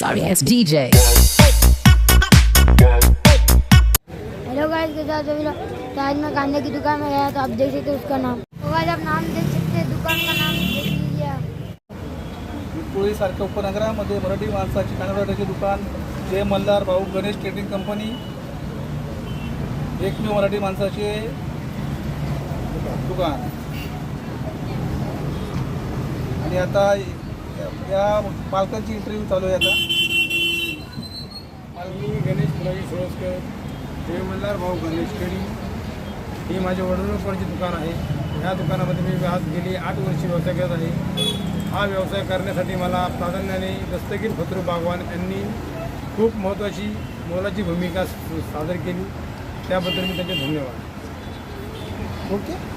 sorry ass DJ. Hello guys, के साथ सभी लोग। तो आज मैं कांदे की दुकान में गया तो आप देख सकते उसका नाम। तो आज आप नाम देख सकते हैं, दुकान का नाम देख लीजिए आप। पोळीसारख्या उपनगरामध्ये मराठी माणसाची कांदळवाड्याचे दुकान जय मल्हार भाऊ गणेश ट्रेडिंग कंपनी एकमेव मराठी माणसाचे दुकान. आणि आता या मालकांची इंटरव्ह्यू चालू आहे. आता मी गणेश फुलाजी सोळसकर, जय मल्हार भाऊ गणेश ट्रेडिंग ही माझे वडिलोपार्जित दुकान आहे. ह्या दुकानामध्ये मी आज गेली 8 वर्षे व्यवसाय करत आहे. हा व्यवसाय करण्यासाठी मला प्राधान्याने दस्तगीर फतरू बागवान यांनी खूप महत्त्वाची मोलाची भूमिका सादर केली. त्याबद्दल मी त्यांचे धन्यवाद. ओके.